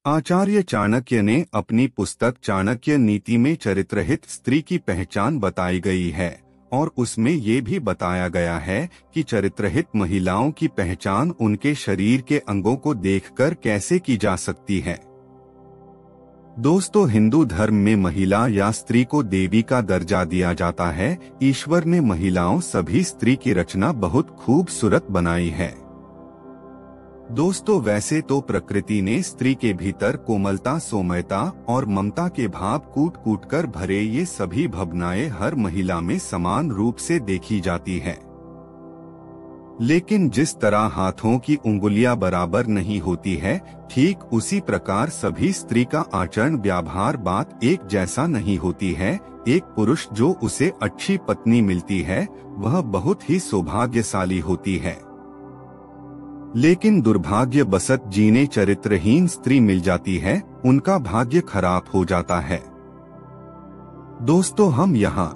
आचार्य चाणक्य ने अपनी पुस्तक चाणक्य नीति में चरित्रहित स्त्री की पहचान बताई गई है और उसमें ये भी बताया गया है कि चरित्रहित महिलाओं की पहचान उनके शरीर के अंगों को देखकर कैसे की जा सकती है। दोस्तों, हिंदू धर्म में महिला या स्त्री को देवी का दर्जा दिया जाता है। ईश्वर ने महिलाओं सभी स्त्री की रचना बहुत खूबसूरत बनाई है। दोस्तों, वैसे तो प्रकृति ने स्त्री के भीतर कोमलता, सौम्यता और ममता के भाव कूट कूट कर भरे ये सभी भावनाएं हर महिला में समान रूप से देखी जाती है। लेकिन जिस तरह हाथों की उंगलियां बराबर नहीं होती है, ठीक उसी प्रकार सभी स्त्री का आचरण, व्यवहार, बात एक जैसा नहीं होती है। एक पुरुष जो उसे अच्छी पत्नी मिलती है वह बहुत ही सौभाग्यशाली होती है, लेकिन दुर्भाग्यवशत जिन्हें चरित्रहीन स्त्री मिल जाती है उनका भाग्य खराब हो जाता है। दोस्तों, हम यहाँ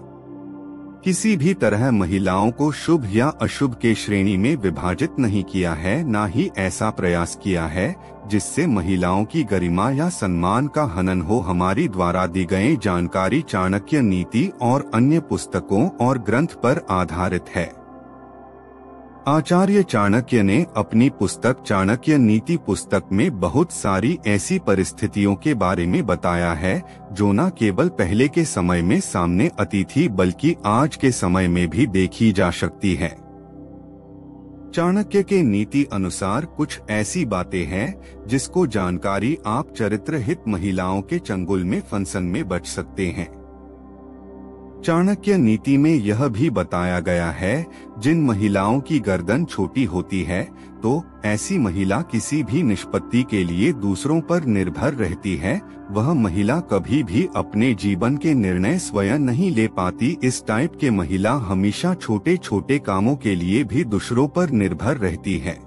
किसी भी तरह महिलाओं को शुभ या अशुभ के श्रेणी में विभाजित नहीं किया है, ना ही ऐसा प्रयास किया है जिससे महिलाओं की गरिमा या सम्मान का हनन हो। हमारी द्वारा दी गई जानकारी चाणक्य नीति और अन्य पुस्तकों और ग्रंथ पर आधारित है। आचार्य चाणक्य ने अपनी पुस्तक चाणक्य नीति पुस्तक में बहुत सारी ऐसी परिस्थितियों के बारे में बताया है जो न केवल पहले के समय में सामने आती थी बल्कि आज के समय में भी देखी जा सकती है। चाणक्य के नीति अनुसार कुछ ऐसी बातें हैं जिसको जानकारी आप चरित्रहित महिलाओं के चंगुल में फंसन में बच सकते हैं। चाणक्य नीति में यह भी बताया गया है जिन महिलाओं की गर्दन छोटी होती है तो ऐसी महिला किसी भी निष्पत्ति के लिए दूसरों पर निर्भर रहती है। वह महिला कभी भी अपने जीवन के निर्णय स्वयं नहीं ले पाती। इस टाइप के महिला हमेशा छोटे छोटे कामों के लिए भी दूसरों पर निर्भर रहती है।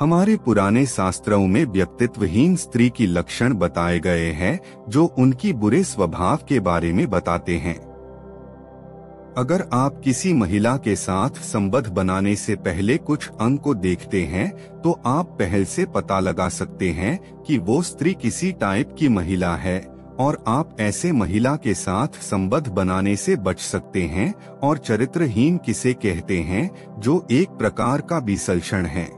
हमारे पुराने शास्त्रों में व्यक्तित्वहीन स्त्री की लक्षण बताए गए हैं जो उनकी बुरे स्वभाव के बारे में बताते हैं। अगर आप किसी महिला के साथ संबंध बनाने से पहले कुछ अंग को देखते हैं तो आप पहल से पता लगा सकते हैं कि वो स्त्री किसी टाइप की महिला है और आप ऐसे महिला के साथ संबंध बनाने से बच सकते हैं। और चरित्रहीन किसे कहते हैं? जो एक प्रकार का विश्लेषण है।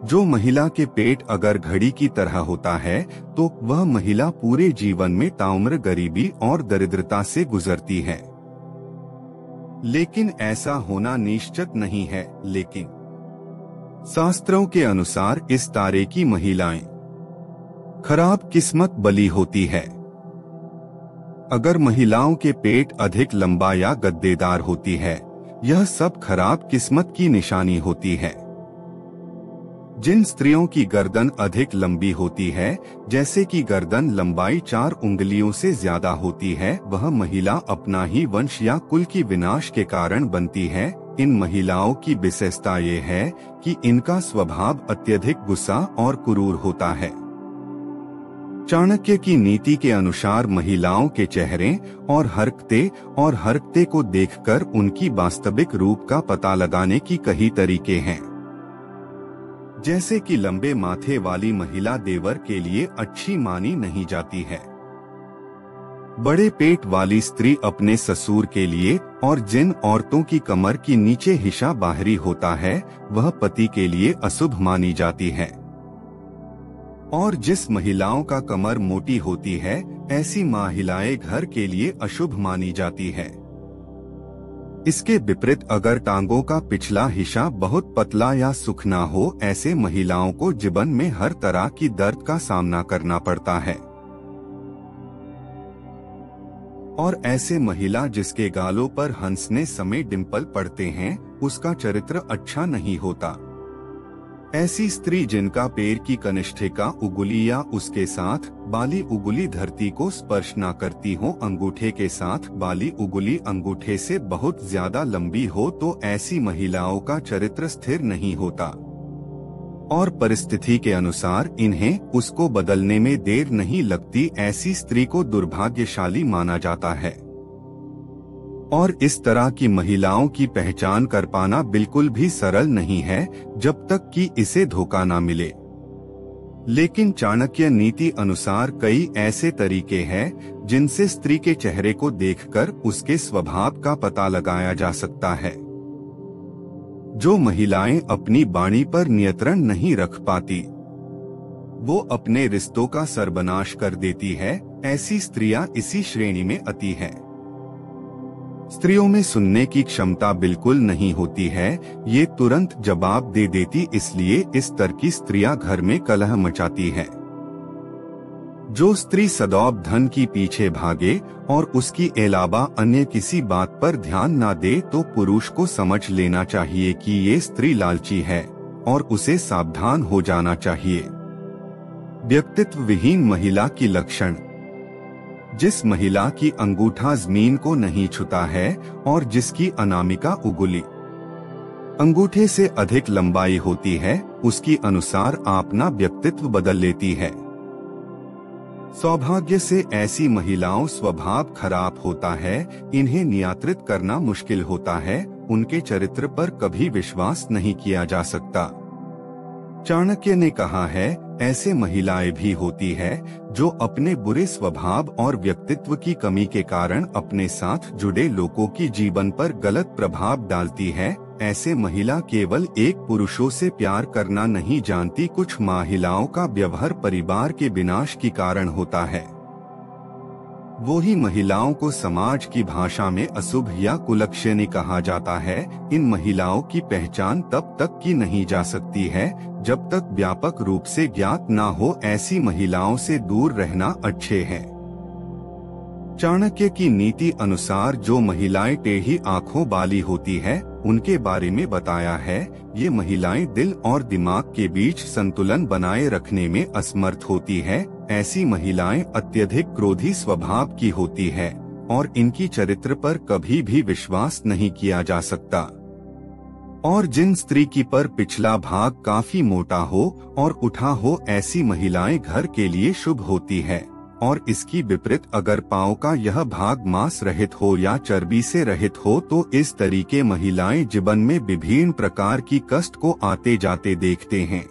जो महिला के पेट अगर घड़ी की तरह होता है तो वह महिला पूरे जीवन में ताउम्र गरीबी और दरिद्रता से गुजरती है। लेकिन ऐसा होना निश्चित नहीं है। लेकिन शास्त्रों के अनुसार इस तारे की महिलाएं खराब किस्मत बली होती है। अगर महिलाओं के पेट अधिक लंबा या गद्देदार होती है, यह सब खराब किस्मत की निशानी होती है। जिन स्त्रियों की गर्दन अधिक लंबी होती है, जैसे कि गर्दन लंबाई 4 उंगलियों से ज्यादा होती है, वह महिला अपना ही वंश या कुल की विनाश के कारण बनती है। इन महिलाओं की विशेषता ये है कि इनका स्वभाव अत्यधिक गुस्सा और क्रूर होता है। चाणक्य की नीति के अनुसार महिलाओं के चेहरे और हरकते को देखकर उनकी वास्तविक रूप का पता लगाने की कई तरीके हैं। जैसे कि लंबे माथे वाली महिला देवर के लिए अच्छी मानी नहीं जाती है। बड़े पेट वाली स्त्री अपने ससुर के लिए, और जिन औरतों की कमर की नीचे हिस्सा बाहरी होता है वह पति के लिए अशुभ मानी जाती है। और जिस महिलाओं का कमर मोटी होती है ऐसी महिलाएं घर के लिए अशुभ मानी जाती है। इसके विपरीत अगर टांगों का पिछला हिस्सा बहुत पतला या सूखना हो, ऐसे महिलाओं को जीवन में हर तरह की दर्द का सामना करना पड़ता है। और ऐसे महिला जिसके गालों पर हंसने समय डिंपल पड़ते हैं उसका चरित्र अच्छा नहीं होता। ऐसी स्त्री जिनका पैर की कनिष्ठिका उंगली या उसके साथ बाली उंगली धरती को स्पर्श न करती हो, अंगूठे के साथ बाली उंगली अंगूठे से बहुत ज्यादा लंबी हो, तो ऐसी महिलाओं का चरित्र स्थिर नहीं होता और परिस्थिति के अनुसार इन्हें उसको बदलने में देर नहीं लगती। ऐसी स्त्री को दुर्भाग्यशाली माना जाता है और इस तरह की महिलाओं की पहचान कर पाना बिल्कुल भी सरल नहीं है जब तक कि इसे धोखा न मिले। लेकिन चाणक्य नीति अनुसार कई ऐसे तरीके हैं जिनसे स्त्री के चेहरे को देखकर उसके स्वभाव का पता लगाया जा सकता है। जो महिलाएं अपनी वाणी पर नियंत्रण नहीं रख पाती, वो अपने रिश्तों का सर्वनाश कर देती है, ऐसी स्त्रियां इसी श्रेणी में आती हैं। स्त्रियों में सुनने की क्षमता बिल्कुल नहीं होती है, ये तुरंत जवाब दे देती, इसलिए इस तरह की स्त्रियां घर में कलह मचाती है। जो स्त्री सदैव धन की पीछे भागे और उसकी अलावा अन्य किसी बात पर ध्यान ना दे, तो पुरुष को समझ लेना चाहिए कि ये स्त्री लालची है और उसे सावधान हो जाना चाहिए। व्यक्तित्व विहीन महिला की लक्षण: जिस महिला की अंगूठा जमीन को नहीं छूता है और जिसकी अनामिका उंगली अंगूठे से अधिक लंबाई होती है, उसकी अनुसार अपना व्यक्तित्व बदल लेती है। सौभाग्य से ऐसी महिलाओं स्वभाव खराब होता है, इन्हें नियंत्रित करना मुश्किल होता है, उनके चरित्र पर कभी विश्वास नहीं किया जा सकता। चाणक्य ने कहा है, ऐसे महिलाएं भी होती है जो अपने बुरे स्वभाव और व्यक्तित्व की कमी के कारण अपने साथ जुड़े लोगों की जीवन पर गलत प्रभाव डालती है। ऐसे महिला केवल एक पुरुषों से प्यार करना नहीं जानती, कुछ महिलाओं का व्यवहार परिवार के विनाश के कारण होता है। वो ही महिलाओं को समाज की भाषा में अशुभ या कुलक्षणी कहा जाता है। इन महिलाओं की पहचान तब तक की नहीं जा सकती है जब तक व्यापक रूप से ज्ञात न हो। ऐसी महिलाओं से दूर रहना अच्छे है। चाणक्य की नीति अनुसार जो महिलाएं टेढ़ी आंखों वाली होती है, उनके बारे में बताया है, ये महिलाएं दिल और दिमाग के बीच संतुलन बनाए रखने में असमर्थ होती है। ऐसी महिलाएं अत्यधिक क्रोधी स्वभाव की होती है और इनकी चरित्र पर कभी भी विश्वास नहीं किया जा सकता। और जिन स्त्री की पर पिछला भाग काफी मोटा हो और उठा हो, ऐसी महिलाएं घर के लिए शुभ होती है। और इसकी विपरीत अगर पांव का यह भाग मांस रहित हो या चर्बी से रहित हो, तो इस तरीके महिलाएं जीवन में विभिन्न प्रकार की कष्ट को आते जाते देखते हैं।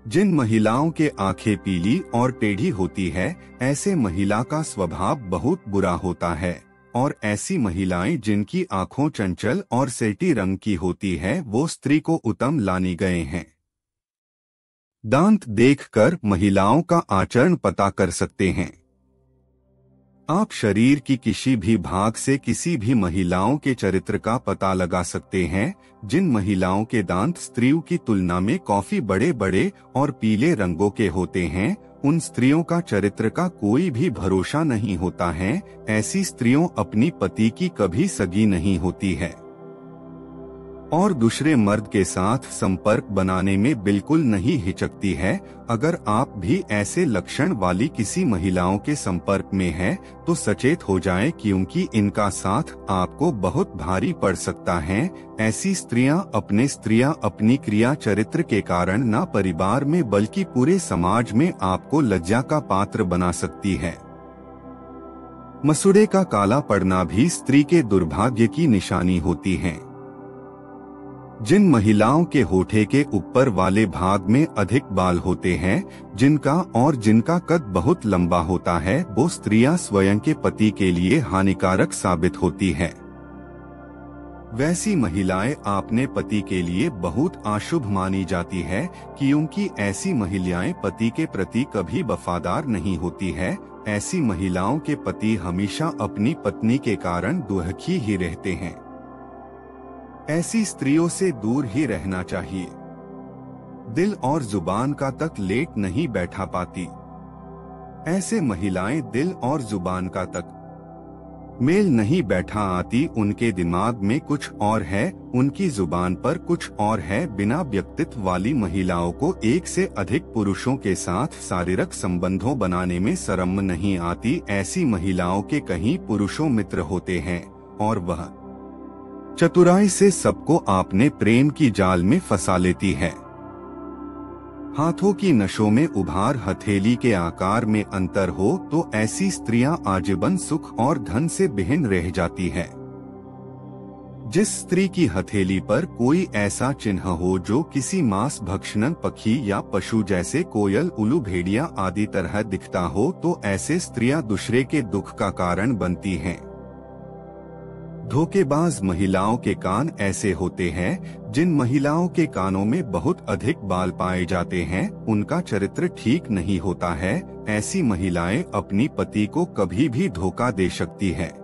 जिन महिलाओं के आंखें पीली और टेढ़ी होती है, ऐसे महिला का स्वभाव बहुत बुरा होता है। और ऐसी महिलाएं जिनकी आंखों चंचल और सेटी रंग की होती है, वो स्त्री को उत्तम लानी गए हैं। दांत देखकर महिलाओं का आचरण पता कर सकते हैं। आप शरीर की किसी भी भाग से किसी भी महिलाओं के चरित्र का पता लगा सकते हैं। जिन महिलाओं के दांत स्त्रियों की तुलना में काफी बड़े बड़े और पीले रंगों के होते हैं, उन स्त्रियों का चरित्र का कोई भी भरोसा नहीं होता है। ऐसी स्त्रियों अपनी पति की कभी सगी नहीं होती है और दूसरे मर्द के साथ संपर्क बनाने में बिल्कुल नहीं हिचकती है। अगर आप भी ऐसे लक्षण वाली किसी महिलाओं के संपर्क में हैं, तो सचेत हो जाएं, क्योंकि इनका साथ आपको बहुत भारी पड़ सकता है। ऐसी स्त्रियां अपनी क्रिया चरित्र के कारण न परिवार में बल्कि पूरे समाज में आपको लज्जा का पात्र बना सकती है। मसूड़े का काला पड़ना भी स्त्री के दुर्भाग्य की निशानी होती है। जिन महिलाओं के होठे के ऊपर वाले भाग में अधिक बाल होते हैं, जिनका कद बहुत लंबा होता है, वो स्त्रियां स्वयं के पति के लिए हानिकारक साबित होती है। वैसी महिलाएं अपने पति के लिए बहुत अशुभ मानी जाती है, क्योंकि ऐसी महिलाएं पति के प्रति कभी वफादार नहीं होती है। ऐसी महिलाओं के पति हमेशा अपनी पत्नी के कारण दुखी ही रहते हैं। ऐसी स्त्रियों से दूर ही रहना चाहिए। दिल और जुबान का तक लेट नहीं बैठा पाती। ऐसे महिलाएं दिल और जुबान का तक मेल नहीं बैठा आती। उनके दिमाग में कुछ और है, उनकी जुबान पर कुछ और है। बिना व्यक्तित्व वाली महिलाओं को एक से अधिक पुरुषों के साथ शारीरिक संबंधों बनाने में शर्म नहीं आती। ऐसी महिलाओं के कई पुरुषों मित्र होते हैं और वह चतुराई से सबको अपने प्रेम की जाल में फंसा लेती है। हाथों की नसों में उभार हथेली के आकार में अंतर हो तो ऐसी स्त्रियां आजीवन सुख और धन से विहीन रह जाती है। जिस स्त्री की हथेली पर कोई ऐसा चिन्ह हो जो किसी मांस भक्षण पक्षी या पशु जैसे कोयल, उल्लू, भेड़िया आदि तरह दिखता हो, तो ऐसे स्त्रियां दूसरे के दुख का कारण बनती हैं। धोखेबाज महिलाओं के कान ऐसे होते हैं जिन महिलाओं के कानों में बहुत अधिक बाल पाए जाते हैं, उनका चरित्र ठीक नहीं होता है। ऐसी महिलाएं अपनी पति को कभी भी धोखा दे सकती है।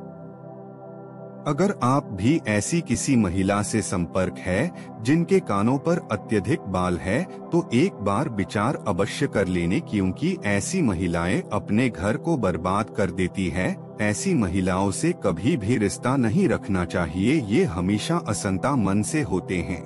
अगर आप भी ऐसी किसी महिला से संपर्क है जिनके कानों पर अत्यधिक बाल है, तो एक बार विचार अवश्य कर लेने, क्योंकि ऐसी महिलाएं अपने घर को बर्बाद कर देती है। ऐसी महिलाओं से कभी भी रिश्ता नहीं रखना चाहिए, ये हमेशा असंता मन से होते हैं।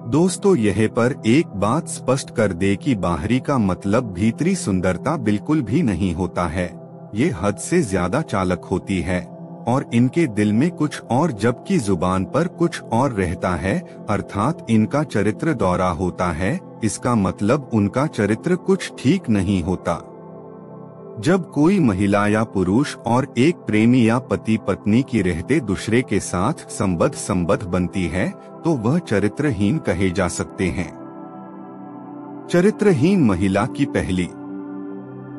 दोस्तों, यह पर एक बात स्पष्ट कर दे कि बाहरी का मतलब भीतरी सुंदरता बिल्कुल भी नहीं होता है। ये हद से ज्यादा चालाक होती है और इनके दिल में कुछ और जबकि जुबान पर कुछ और रहता है, अर्थात इनका चरित्र दोहरा होता है। इसका मतलब उनका चरित्र कुछ ठीक नहीं होता। जब कोई महिला या पुरुष और एक प्रेमी या पति पत्नी की रहते दूसरे के साथ संबंध बनती है, तो वह चरित्रहीन कहे जा सकते हैं। चरित्रहीन महिला की पहली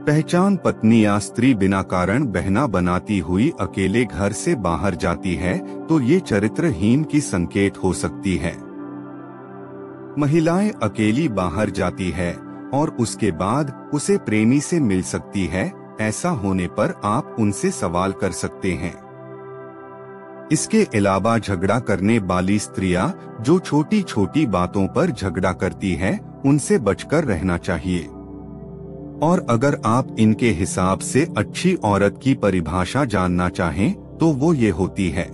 पहचान पत्नी या स्त्री बिना कारण बहाना बनाती हुई अकेले घर से बाहर जाती है, तो ये चरित्रहीन की संकेत हो सकती है। महिलाएं अकेली बाहर जाती है और उसके बाद उसे प्रेमी से मिल सकती है। ऐसा होने पर आप उनसे सवाल कर सकते हैं। इसके अलावा झगड़ा करने वाली स्त्रियां जो छोटी छोटी बातों पर झगड़ा करती हैं, उनसे बचकर रहना चाहिए। और अगर आप इनके हिसाब से अच्छी औरत की परिभाषा जानना चाहें, तो वो ये होती है: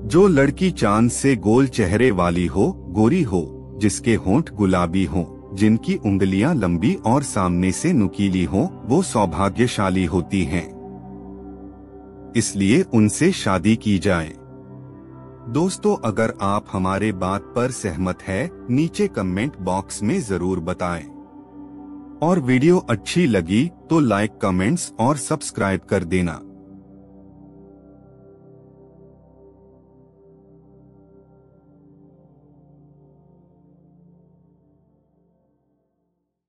जो लड़की चांद से गोल चेहरे वाली हो, गोरी हो, जिसके होंठ गुलाबी हो, जिनकी उंगलियां लंबी और सामने से नुकीली हो, वो सौभाग्यशाली होती हैं। इसलिए उनसे शादी की जाए। दोस्तों, अगर आप हमारे बात पर सहमत हैं, नीचे कमेंट बॉक्स में जरूर बताएं। और वीडियो अच्छी लगी तो लाइक, कमेंट्स और सब्सक्राइब कर देना।